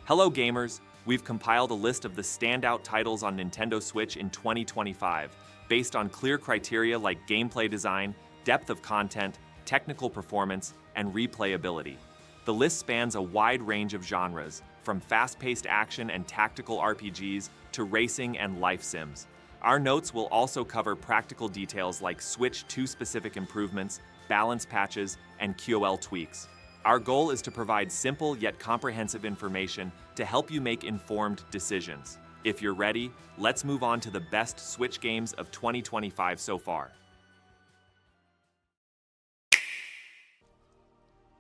Hello gamers, we've compiled a list of the standout titles on Nintendo Switch in 2025, based on clear criteria like gameplay design, depth of content, technical performance, and replayability. The list spans a wide range of genres, from fast-paced action and tactical RPGs to racing and life sims. Our notes will also cover practical details like Switch 2 specific improvements, balance patches, and QoL tweaks. Our goal is to provide simple yet comprehensive information to help you make informed decisions. If you're ready, let's move on to the best Switch games of 2025 so far.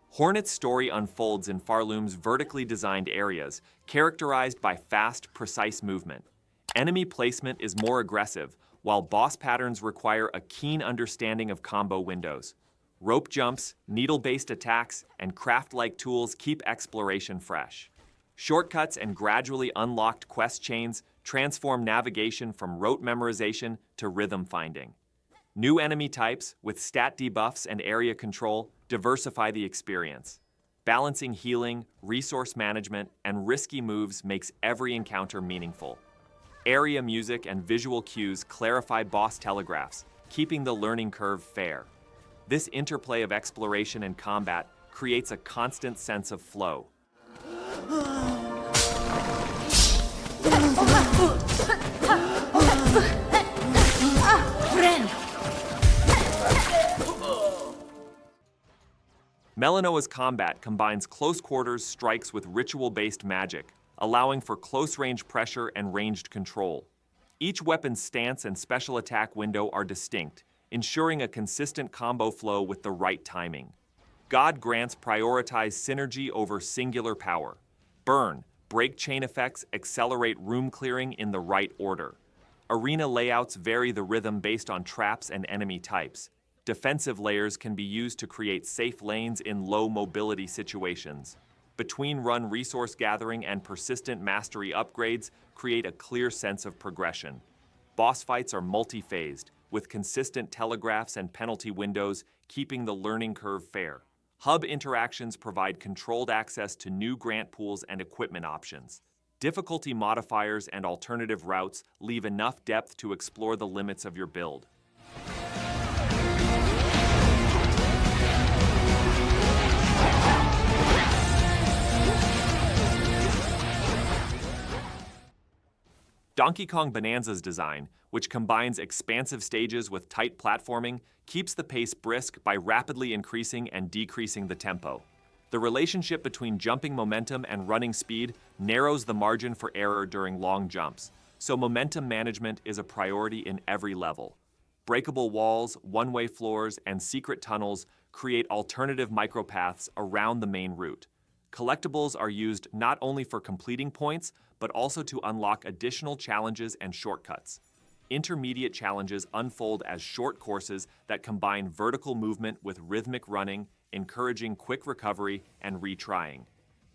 Hornet's story unfolds in Farloom's vertically designed areas, characterized by fast, precise movement. Enemy placement is more aggressive, while boss patterns require a keen understanding of combo windows. Rope jumps, needle-based attacks, and craft-like tools keep exploration fresh. Shortcuts and gradually unlocked quest chains transform navigation from rote memorization to rhythm finding. New enemy types, with stat debuffs and area control, diversify the experience. Balancing healing, resource management, and risky moves makes every encounter meaningful. Area music and visual cues clarify boss telegraphs, keeping the learning curve fair. This interplay of exploration and combat creates a constant sense of flow. Melanoa's combat combines close quarters strikes with ritual-based magic, allowing for close-range pressure and ranged control. Each weapon's stance and special attack window are distinct, ensuring a consistent combo flow with the right timing. God Grants prioritize synergy over singular power. Burn, break chain effects accelerate room clearing in the right order. Arena layouts vary the rhythm based on traps and enemy types. Defensive layers can be used to create safe lanes in low mobility situations. Between-run resource gathering and persistent mastery upgrades create a clear sense of progression. Boss fights are multi-phased, with consistent telegraphs and penalty windows keeping the learning curve fair. Hub interactions provide controlled access to new grant pools and equipment options. Difficulty modifiers and alternative routes leave enough depth to explore the limits of your build. Donkey Kong Bananza's design, which combines expansive stages with tight platforming, keeps the pace brisk by rapidly increasing and decreasing the tempo. The relationship between jumping momentum and running speed narrows the margin for error during long jumps, so momentum management is a priority in every level. Breakable walls, one-way floors, and secret tunnels create alternative micropaths around the main route. Collectibles are used not only for completing points, but also to unlock additional challenges and shortcuts. Intermediate challenges unfold as short courses that combine vertical movement with rhythmic running, encouraging quick recovery and retrying.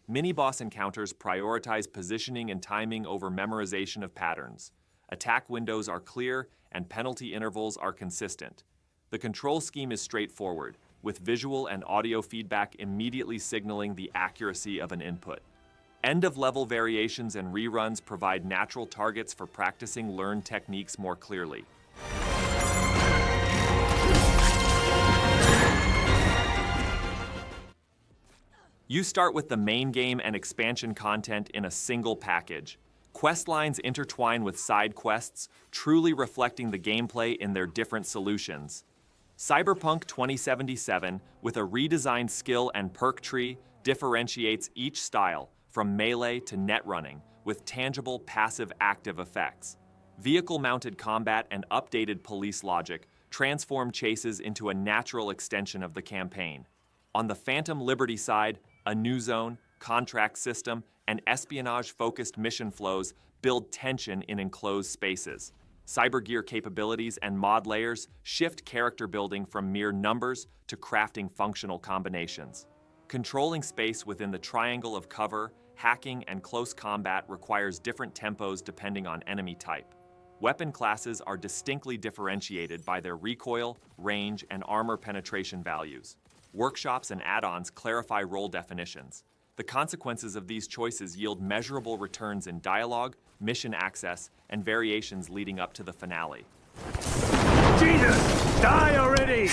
Mini-boss encounters prioritize positioning and timing over memorization of patterns. Attack windows are clear and penalty intervals are consistent. The control scheme is straightforward, with visual and audio feedback immediately signaling the accuracy of an input. End-of-level variations and reruns provide natural targets for practicing learned techniques more clearly. You start with the main game and expansion content in a single package. Quest lines intertwine with side quests, truly reflecting the gameplay in their different solutions. Cyberpunk 2077, with a redesigned skill and perk tree, differentiates each style, from melee to net running, with tangible passive-active effects. Vehicle-mounted combat and updated police logic transform chases into a natural extension of the campaign. On the Phantom Liberty side, a new zone, contract system, and espionage-focused mission flows build tension in enclosed spaces. Cybergear capabilities and mod layers shift character building from mere numbers to crafting functional combinations. Controlling space within the triangle of cover, hacking, and close combat requires different tempos depending on enemy type. Weapon classes are distinctly differentiated by their recoil, range, and armor penetration values. Workshops and add-ons clarify role definitions. The consequences of these choices yield measurable returns in dialogue, mission access, and variations leading up to the finale. Jesus! Die already!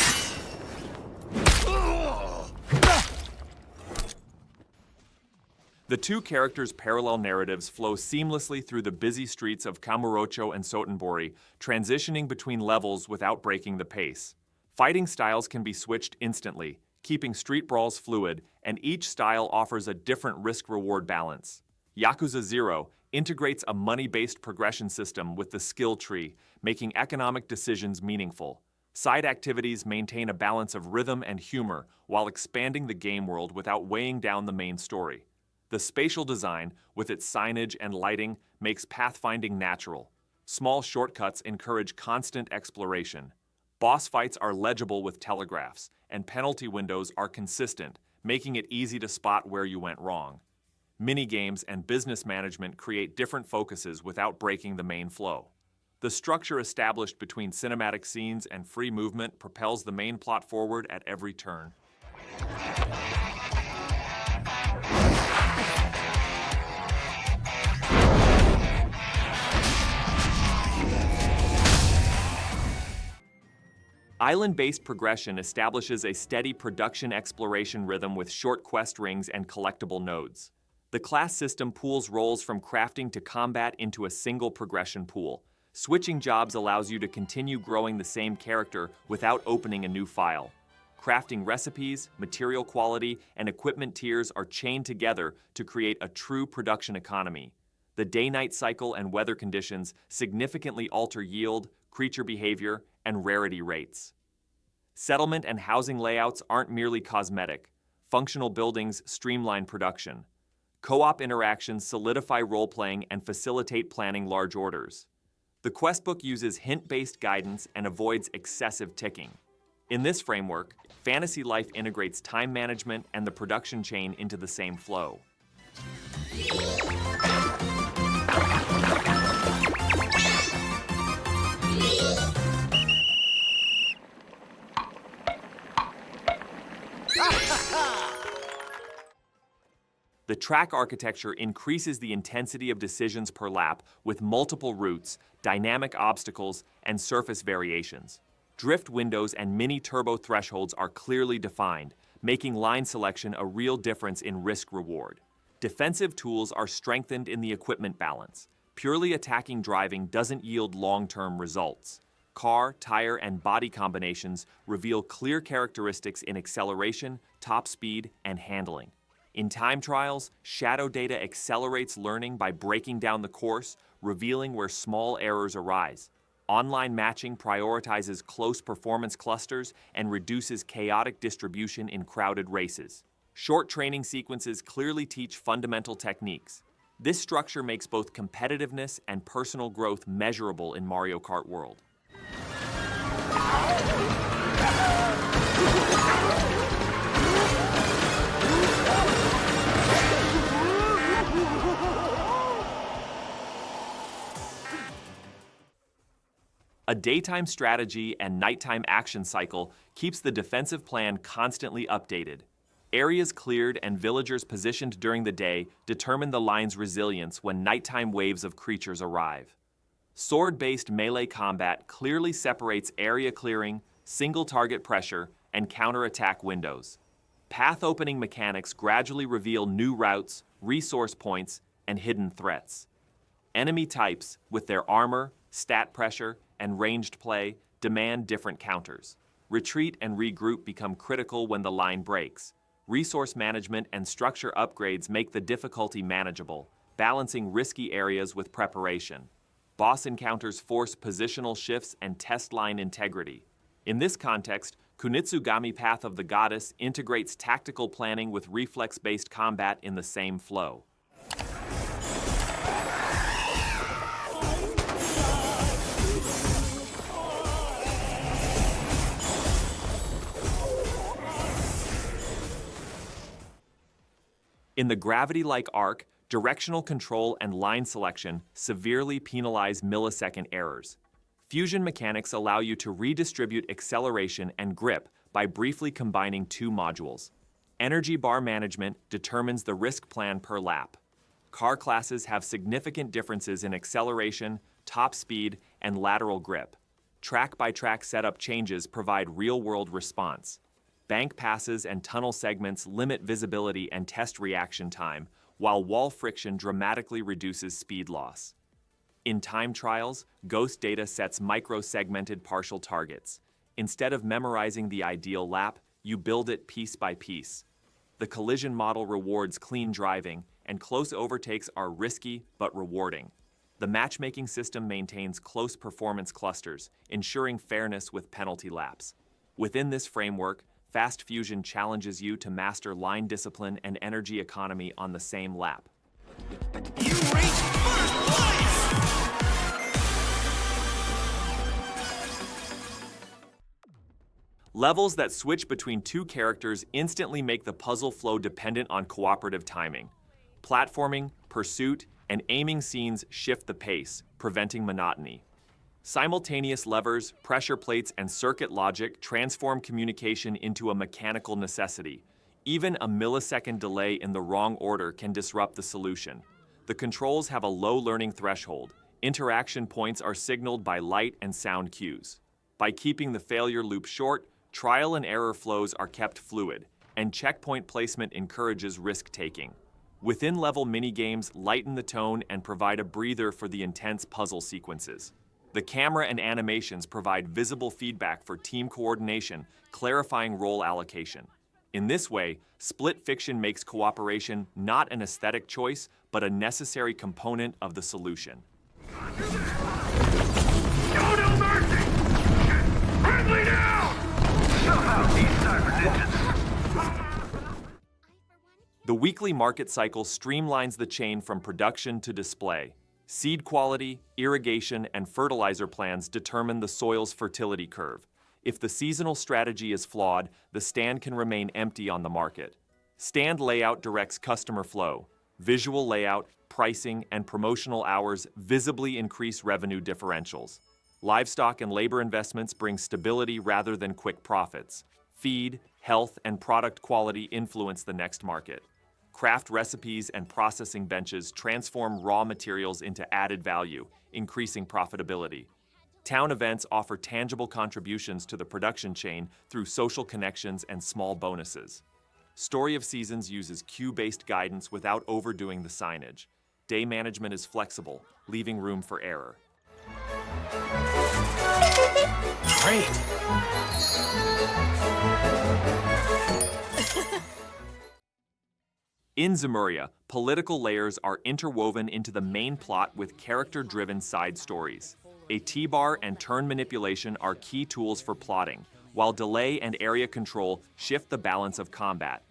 The two characters' parallel narratives flow seamlessly through the busy streets of Kamurocho and Sotenbori, transitioning between levels without breaking the pace. Fighting styles can be switched instantly, keeping street brawls fluid, and each style offers a different risk-reward balance. Yakuza 0 integrates a money-based progression system with the skill tree, making economic decisions meaningful. Side activities maintain a balance of rhythm and humor while expanding the game world without weighing down the main story. The spatial design, with its signage and lighting, makes pathfinding natural. Small shortcuts encourage constant exploration. Boss fights are legible with telegraphs, and penalty windows are consistent, making it easy to spot where you went wrong. Minigames and business management create different focuses without breaking the main flow. The structure established between cinematic scenes and free movement propels the main plot forward at every turn. Island-based progression establishes a steady production exploration rhythm with short quest rings and collectible nodes. The class system pools roles from crafting to combat into a single progression pool. Switching jobs allows you to continue growing the same character without opening a new file. Crafting recipes, material quality, and equipment tiers are chained together to create a true production economy. The day-night cycle and weather conditions significantly alter yield, creature behavior, and rarity rates. Settlement and housing layouts aren't merely cosmetic. Functional buildings streamline production. Co-op interactions solidify role-playing and facilitate planning large orders. The questbook uses hint-based guidance and avoids excessive ticking. In this framework, Fantasy Life integrates time management and the production chain into the same flow. The track architecture increases the intensity of decisions per lap with multiple routes, dynamic obstacles, and surface variations. Drift windows and mini-turbo thresholds are clearly defined, making line selection a real difference in risk-reward. Defensive tools are strengthened in the equipment balance. Purely attacking driving doesn't yield long-term results. Car, tire, and body combinations reveal clear characteristics in acceleration, top speed, and handling. In time trials, shadow data accelerates learning by breaking down the course, revealing where small errors arise. Online matching prioritizes close performance clusters and reduces chaotic distribution in crowded races. Short training sequences clearly teach fundamental techniques. This structure makes both competitiveness and personal growth measurable in Mario Kart World. A daytime strategy and nighttime action cycle keeps the defensive plan constantly updated. Areas cleared and villagers positioned during the day determine the line's resilience when nighttime waves of creatures arrive. Sword-based melee combat clearly separates area clearing, single target pressure, and counterattack windows. Path opening mechanics gradually reveal new routes, resource points, and hidden threats. Enemy types, with their armor, stat pressure, and ranged play, demand different counters. Retreat and regroup become critical when the line breaks. Resource management and structure upgrades make the difficulty manageable, balancing risky areas with preparation. Boss encounters force positional shifts and test line integrity. In this context, Kunitsu-Gami Path of the Goddess integrates tactical planning with reflex-based combat in the same flow. In the gravity-like arc, directional control and line selection severely penalize millisecond errors. Fusion mechanics allow you to redistribute acceleration and grip by briefly combining two modules. Energy bar management determines the risk plan per lap. Car classes have significant differences in acceleration, top speed, and lateral grip. Track-by-track setup changes provide real-world response. Bank passes and tunnel segments limit visibility and test reaction time, while wall friction dramatically reduces speed loss. In time trials, Ghost Data sets micro-segmented partial targets. Instead of memorizing the ideal lap, you build it piece by piece. The collision model rewards clean driving, and close overtakes are risky but rewarding. The matchmaking system maintains close performance clusters, ensuring fairness with penalty laps. Within this framework, Fast Fusion challenges you to master line discipline and energy economy on the same lap. You reached first place! Levels that switch between two characters instantly make the puzzle flow dependent on cooperative timing. Platforming, pursuit, and aiming scenes shift the pace, preventing monotony. Simultaneous levers, pressure plates, and circuit logic transform communication into a mechanical necessity. Even a millisecond delay in the wrong order can disrupt the solution. The controls have a low learning threshold. Interaction points are signaled by light and sound cues. By keeping the failure loop short, trial and error flows are kept fluid, and checkpoint placement encourages risk-taking. Within-level minigames lighten the tone and provide a breather for the intense puzzle sequences. The camera and animations provide visible feedback for team coordination, clarifying role allocation. In this way, split fiction makes cooperation not an aesthetic choice, but a necessary component of the solution. Show no mercy! Friendly down! Tough out these cyber ninjas! The weekly market cycle streamlines the chain from production to display. Seed quality, irrigation, and fertilizer plans determine the soil's fertility curve. If the seasonal strategy is flawed, the stand can remain empty on the market. Stand layout directs customer flow. Visual layout, pricing, and promotional hours visibly increase revenue differentials. Livestock and labor investments bring stability rather than quick profits. Feed, health, and product quality influence the next market. Craft recipes and processing benches transform raw materials into added value, increasing profitability. Town events offer tangible contributions to the production chain through social connections and small bonuses. Story of Seasons uses cue-based guidance without overdoing the signage. Day management is flexible, leaving room for error. Great! In Zemuria, political layers are interwoven into the main plot with character-driven side stories. A T-bar and turn manipulation are key tools for plotting, while delay and area control shift the balance of combat.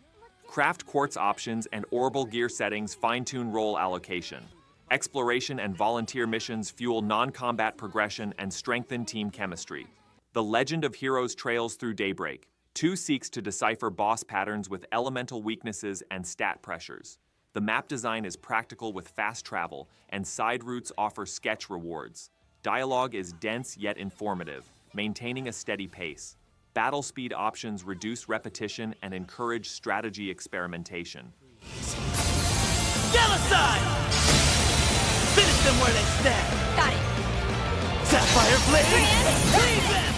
Craft quartz options and orbital gear settings fine-tune role allocation. Exploration and volunteer missions fuel non-combat progression and strengthen team chemistry. The Legend of Heroes trails through Daybreak. 2 seeks to decipher boss patterns with elemental weaknesses and stat pressures. The map design is practical with fast travel, and side routes offer sketch rewards. Dialogue is dense yet informative, maintaining a steady pace. Battle speed options reduce repetition and encourage strategy experimentation. Yellow side! Finish them where they stand! Got it. Sapphire Blade! Leave them!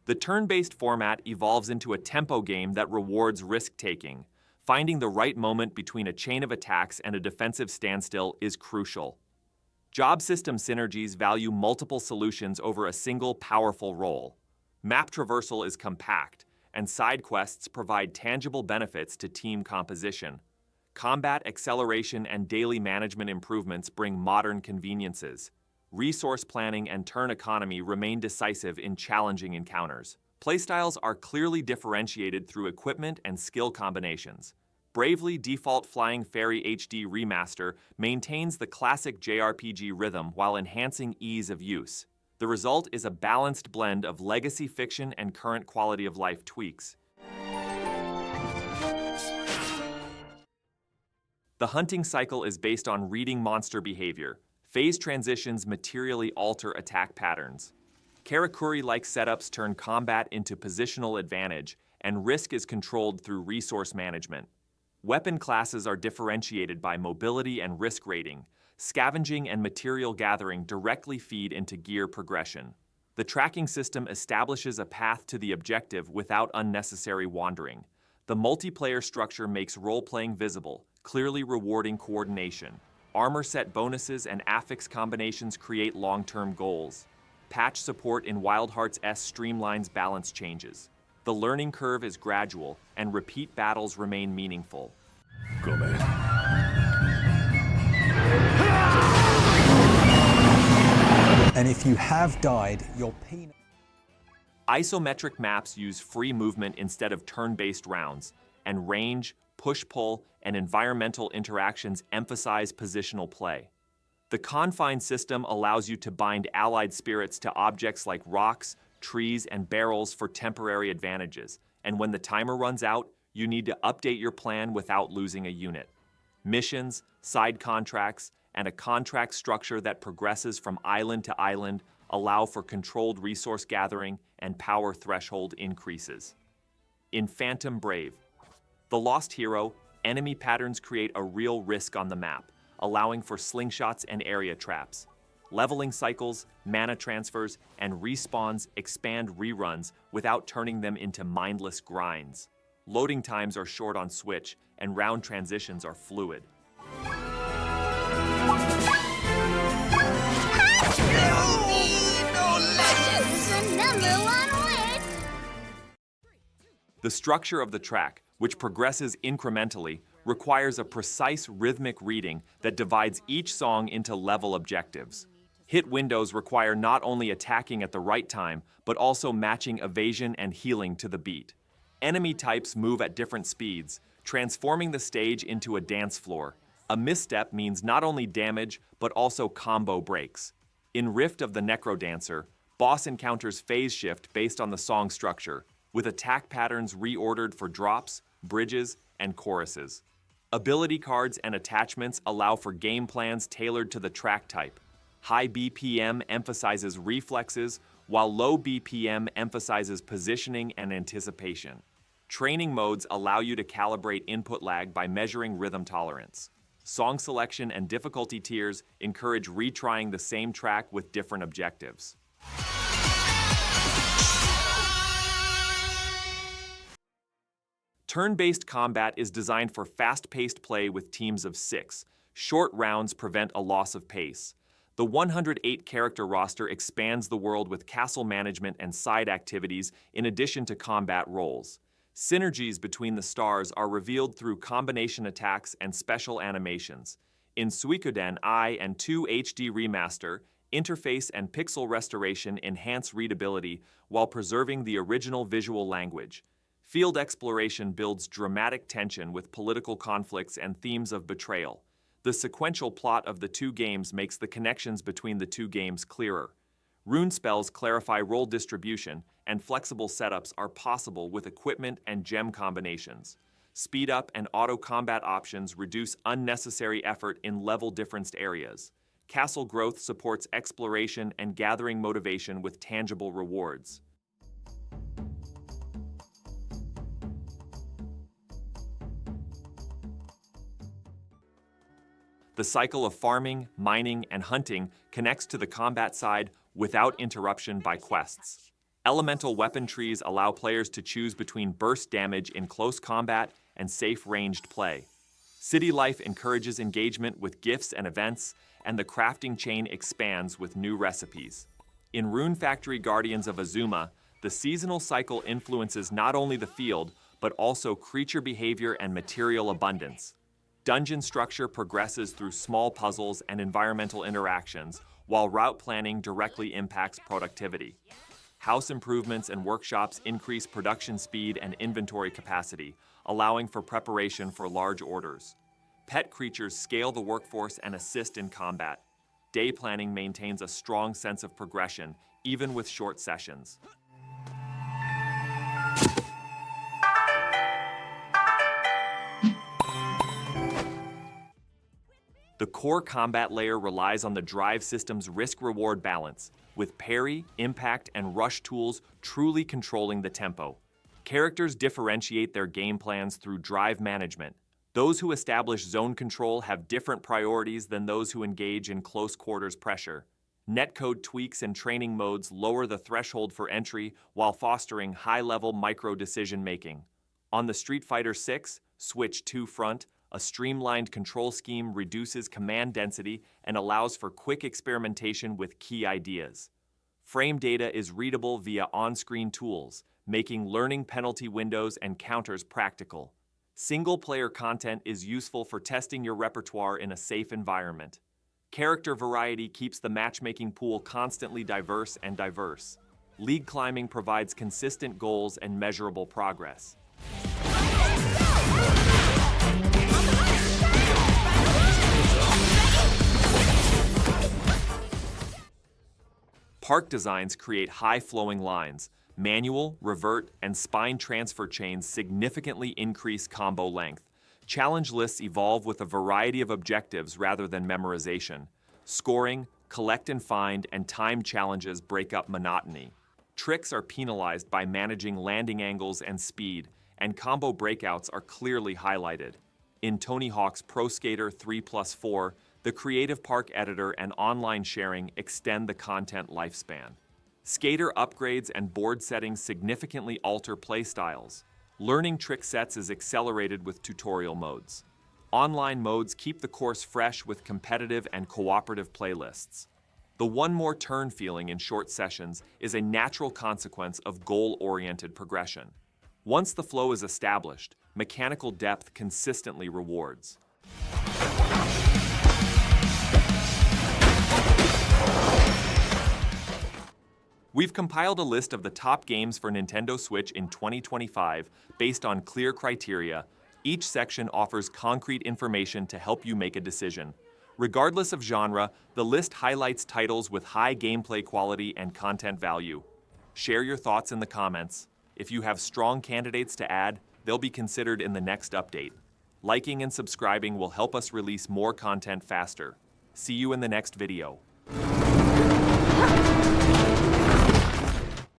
The turn-based format evolves into a tempo game that rewards risk-taking. Finding the right moment between a chain of attacks and a defensive standstill is crucial. Job system synergies value multiple solutions over a single powerful role. Map traversal is compact, and side quests provide tangible benefits to team composition. Combat acceleration and daily management improvements bring modern conveniences. Resource planning and turn economy remain decisive in challenging encounters. Playstyles are clearly differentiated through equipment and skill combinations. Bravely Default Flying Fairy HD Remaster maintains the classic JRPG rhythm while enhancing ease of use. The result is a balanced blend of legacy fiction and current quality of life tweaks. The hunting cycle is based on reading monster behavior. Phase transitions materially alter attack patterns. Karakuri-like setups turn combat into positional advantage, and risk is controlled through resource management. Weapon classes are differentiated by mobility and risk rating. Scavenging and material gathering directly feed into gear progression. The tracking system establishes a path to the objective without unnecessary wandering. The multiplayer structure makes role-playing visible, clearly rewarding coordination. Armor set bonuses and affix combinations create long-term goals. Patch support in Wild Hearts S streamlines balance changes. The learning curve is gradual, and repeat battles remain meaningful. Go, man. And if you have died, your peanut... Isometric maps use free movement instead of turn-based rounds, and range, push-pull, and environmental interactions emphasize positional play. The confine system allows you to bind allied spirits to objects like rocks, trees, and barrels for temporary advantages, and when the timer runs out, you need to update your plan without losing a unit. Missions, side contracts, and a contract structure that progresses from island to island allow for controlled resource gathering and power threshold increases. In Phantom Brave, the Lost Hero, enemy patterns create a real risk on the map, allowing for slingshots and area traps. Leveling cycles, mana transfers, and respawns expand reruns without turning them into mindless grinds. Loading times are short on Switch, and round transitions are fluid. The structure of the track, which progresses incrementally, requires a precise rhythmic reading that divides each song into level objectives. Hit windows require not only attacking at the right time, but also matching evasion and healing to the beat. Enemy types move at different speeds, transforming the stage into a dance floor. A misstep means not only damage, but also combo breaks. In Rift of the NecroDancer, boss encounters phase shift based on the song structure, with attack patterns reordered for drops, bridges, and choruses. Ability cards and attachments allow for game plans tailored to the track type. High BPM emphasizes reflexes, while low BPM emphasizes positioning and anticipation. Training modes allow you to calibrate input lag by measuring rhythm tolerance. Song selection and difficulty tiers encourage retrying the same track with different objectives. Turn-based combat is designed for fast-paced play with teams of 6. Short rounds prevent a loss of pace. The 108-character roster expands the world with castle management and side activities in addition to combat roles. Synergies between the stars are revealed through combination attacks and special animations. In Suikoden I&II HD Remaster, interface and pixel restoration enhance readability while preserving the original visual language. Field exploration builds dramatic tension with political conflicts and themes of betrayal. The sequential plot of the two games makes the connections between the two games clearer. Rune spells clarify role distribution, and flexible setups are possible with equipment and gem combinations. Speed up and auto combat options reduce unnecessary effort in level-differenced areas. Castle growth supports exploration and gathering motivation with tangible rewards. The cycle of farming, mining, and hunting connects to the combat side without interruption by quests. Elemental weapon trees allow players to choose between burst damage in close combat and safe ranged play. City life encourages engagement with gifts and events, and the crafting chain expands with new recipes. In Rune Factory Guardians of Azuma, the seasonal cycle influences not only the field, but also creature behavior and material abundance. Dungeon structure progresses through small puzzles and environmental interactions, while route planning directly impacts productivity. House improvements and workshops increase production speed and inventory capacity, allowing for preparation for large orders. Pet creatures scale the workforce and assist in combat. Day planning maintains a strong sense of progression, even with short sessions. The core combat layer relies on the drive system's risk-reward balance, with parry, impact, and rush tools truly controlling the tempo. Characters differentiate their game plans through drive management. Those who establish zone control have different priorities than those who engage in close quarters pressure. Netcode tweaks and training modes lower the threshold for entry while fostering high-level micro-decision-making. On the Street Fighter VI Switch 2 front, a streamlined control scheme reduces command density and allows for quick experimentation with key ideas. Frame data is readable via on-screen tools, making learning penalty windows and counters practical. Single-player content is useful for testing your repertoire in a safe environment. Character variety keeps the matchmaking pool constantly diverse. League climbing provides consistent goals and measurable progress. Park designs create high-flowing lines. Manual, revert, and spine transfer chains significantly increase combo length. Challenge lists evolve with a variety of objectives rather than memorization. Scoring, collect and find, and time challenges break up monotony. Tricks are penalized by managing landing angles and speed, and combo breakouts are clearly highlighted. In Tony Hawk's Pro Skater 3+4, the Creative Park editor and online sharing extend the content lifespan. Skater upgrades and board settings significantly alter playstyles. Learning trick sets is accelerated with tutorial modes. Online modes keep the course fresh with competitive and cooperative playlists. The one more turn feeling in short sessions is a natural consequence of goal-oriented progression. Once the flow is established, mechanical depth consistently rewards. We've compiled a list of the top games for Nintendo Switch in 2025 based on clear criteria. Each section offers concrete information to help you make a decision. Regardless of genre, the list highlights titles with high gameplay quality and content value. Share your thoughts in the comments. If you have strong candidates to add, they'll be considered in the next update. Liking and subscribing will help us release more content faster. See you in the next video.